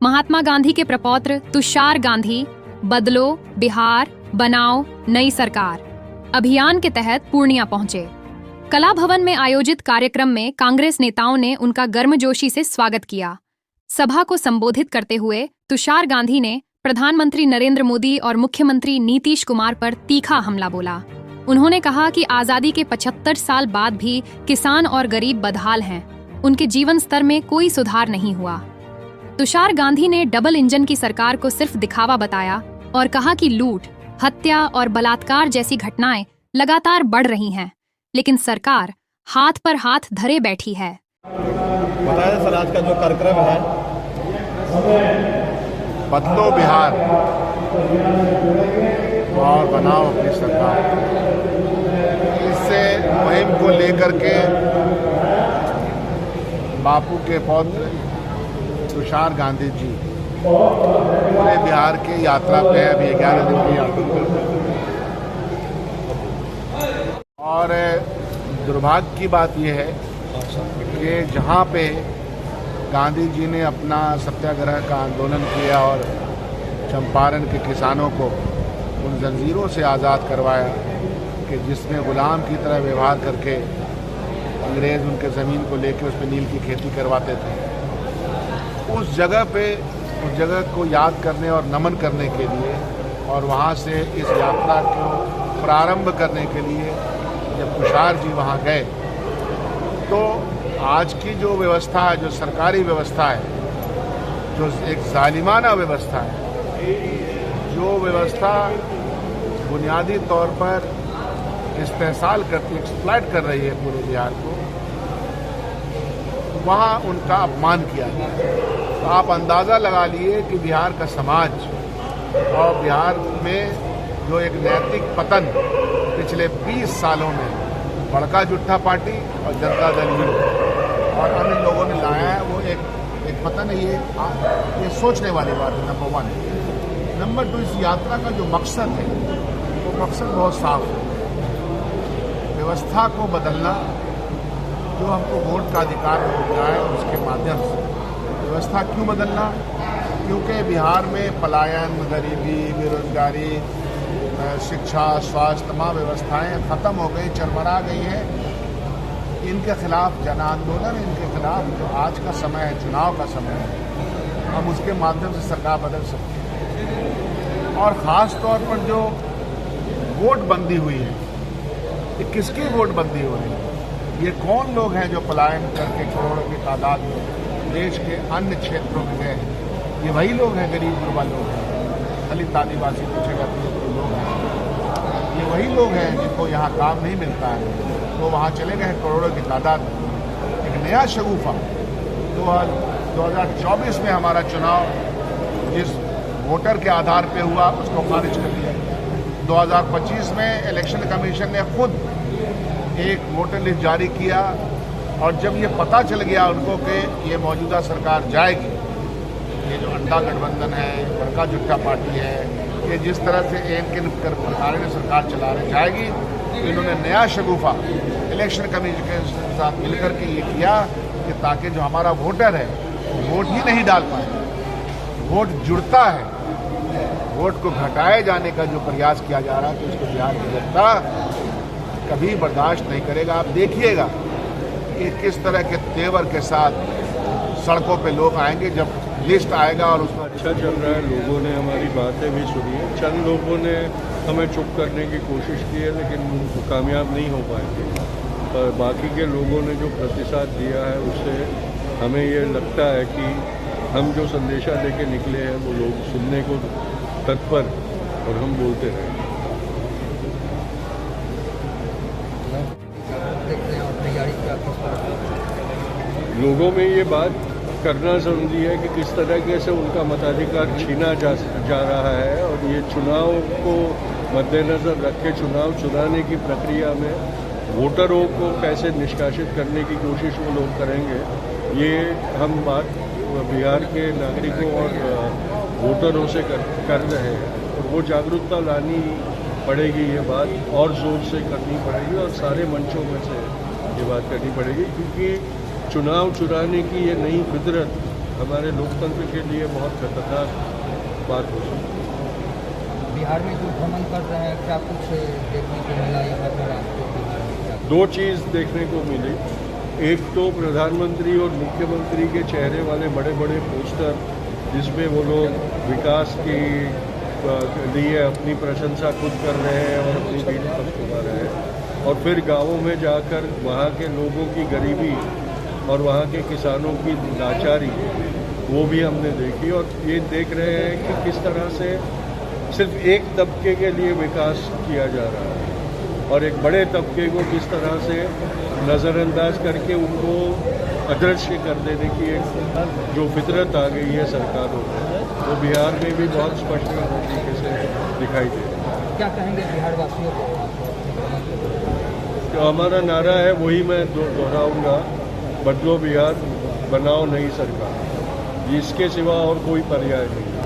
महात्मा गांधी के प्रपौत्र तुषार गांधी बदलो बिहार बनाओ नई सरकार अभियान के तहत पूर्णिया पहुंचे। कला भवन में आयोजित कार्यक्रम में कांग्रेस नेताओं ने उनका गर्मजोशी से स्वागत किया। सभा को संबोधित करते हुए तुषार गांधी ने प्रधानमंत्री नरेंद्र मोदी और मुख्यमंत्री नीतीश कुमार पर तीखा हमला बोला। उन्होंने कहा कि आजादी के 75 साल बाद भी किसान और गरीब बदहाल हैं, उनके जीवन स्तर में कोई सुधार नहीं हुआ। तुषार गांधी ने डबल इंजन की सरकार को सिर्फ दिखावा बताया और कहा कि लूट, हत्या और बलात्कार जैसी घटनाएं लगातार बढ़ रही हैं, लेकिन सरकार हाथ पर हाथ धरे बैठी है। बताया सर, आज का जो कार्यक्रम है बदलो बिहार और बनाओ अपनी सरकार, इससे मुहिम को लेकर के बापू के पौत्र तुषार गांधी जी पूरे बिहार के यात्रा पे है। अभी 11 दिन की यात्रा और दुर्भाग्य की बात यह है कि जहाँ पे गांधी जी ने अपना सत्याग्रह का आंदोलन किया और चंपारण के किसानों को उन जंजीरों से आज़ाद करवाया कि जिसमें गुलाम की तरह व्यवहार करके अंग्रेज़ उनके ज़मीन को लेकर उस पर नील की खेती करवाते थे, उस जगह को याद करने और नमन करने के लिए और वहाँ से इस यात्रा को प्रारंभ करने के लिए जब तुषार जी वहाँ गए तो आज की जो व्यवस्था है, जो सरकारी व्यवस्था है, जो एक जालिमाना व्यवस्था है, जो व्यवस्था बुनियादी तौर पर इस्तेहसाल करती, एक्सप्लॉइट कर रही है पूरे बिहार को, वहाँ उनका अपमान किया गया। तो आप अंदाज़ा लगा लिए कि बिहार का समाज और बिहार में जो एक नैतिक पतन पिछले 20 सालों में बड़का जुट्ठा पार्टी और जनता दल यू और अन्य लोगों ने लाया है, वो एक पतन है। ये सोचने वाली बात है, नंबर 1। नंबर 2, इस यात्रा का जो मकसद है वो मकसद बहुत साफ है, व्यवस्था को बदलना, जो हमको वोट का अधिकार मिला है उसके माध्यम से। व्यवस्था क्यों बदलना? क्योंकि बिहार में पलायन, गरीबी, बेरोजगारी, शिक्षा, स्वास्थ्य, तमाम व्यवस्थाएं खत्म हो गई, चरमरा गई हैं। इनके खिलाफ जन आंदोलन, इनके खिलाफ जो आज का समय है, चुनाव का समय है, हम उसके माध्यम से सरकार बदल सकते हैं। और ख़ास तौर पर जो वोट बंदी हुई है, ये किसकी वोट बंदी हो रही है? ये कौन लोग हैं जो पलायन करके करोड़ों की तादाद में देश के अन्य क्षेत्रों में गए? ये वही लोग हैं, गरीब गुरबा लोग हैं, दलित आदिवासी पूछे जाते हैं तो लोग हैं। ये वही लोग हैं जिनको यहाँ काम नहीं मिलता है, तो वहाँ चले गए करोड़ों की तादाद में। एक नया शगुफा 2024 में हमारा चुनाव जिस वोटर के आधार पे हुआ उसको खारिज कर दिया गया। 2025 में इलेक्शन कमीशन ने खुद एक वोटर लिस्ट जारी किया और जब ये पता चल गया उनको कि ये मौजूदा सरकार जाएगी, ये जो अंडा गठबंधन है, बड़का जुट्ठा पार्टी है, ये जिस तरह से एन के प्रकार ने सरकार चला रहे जाएगी, तो इन्होंने नया शगुफा इलेक्शन कमीशन के साथ मिलकर के ये किया कि ताकि जो हमारा वोटर है वोट ही नहीं डाल पाए, वोट जुड़ता है, वोट को घटाए जाने का जो प्रयास किया जा रहा है, तो उसको बिहार की जनता कभी बर्दाश्त नहीं करेगा। आप देखिएगा कि किस तरह के तेवर के साथ सड़कों पे लोग आएंगे जब लिस्ट आएगा और उसमें। अच्छा चल रहा है, लोगों ने हमारी बातें भी सुनी है, चंद लोगों ने हमें चुप करने की कोशिश की है लेकिन कामयाब नहीं हो पाएंगे। और बाकी के लोगों ने जो प्रतिसाद दिया है उससे हमें ये लगता है कि हम जो संदेशा लेके निकले हैं वो लोग सुनने को तत्पर और हम बोलते रहें। लोगों में ये बात करना ज़रूरी है कि किस तरीके से उनका मताधिकार छीना जा रहा है और ये चुनाव को मद्देनज़र रख के चुनाव चुनाने की प्रक्रिया में वोटरों को कैसे निष्कासित करने की कोशिश वो लोग करेंगे। ये हम बात बिहार के नागरिकों और वोटरों से कर रहे हैं और वो जागरूकता लानी पड़ेगी, ये बात और ज़ोर से करनी पड़ेगी और सारे मंचों में से ये बात करनी पड़ेगी, क्योंकि चुनाव चुराने की ये नई फितरत हमारे लोकतंत्र के लिए बहुत खतरनाक बात हो सकती है। बिहार में जो भ्रमण कर रहे हैं, क्या कुछ देखने को मिला यहाँ पर आपको बिहार में? क्या दो चीज़ देखने को मिली। एक तो प्रधानमंत्री और मुख्यमंत्री के चेहरे वाले बड़े बड़े पोस्टर, जिसमें वो लोग विकास की लिए अपनी प्रशंसा खुद कर रहे हैं और अपनी भीड़ थमा रहे हैं, और फिर गांवों में जाकर वहाँ के लोगों की गरीबी और वहाँ के किसानों की लाचारी वो भी हमने देखी। और ये देख रहे हैं कि किस तरह से सिर्फ एक तबके के लिए विकास किया जा रहा है और एक बड़े तबके को किस तरह से नज़रअंदाज करके उनको अदृश्य कर देने की एक जो फितरत आ गई है सरकारों में, वो बिहार में भी बहुत स्पष्ट तरीके से दिखाई दे रही है। क्या कहेंगे बिहार वासियों को? तो हमारा नारा है, वही मैं दोहराऊंगा, बदलो बिहार, बनाओ नई सरकार। इसके सिवा और कोई पर्याय नहीं।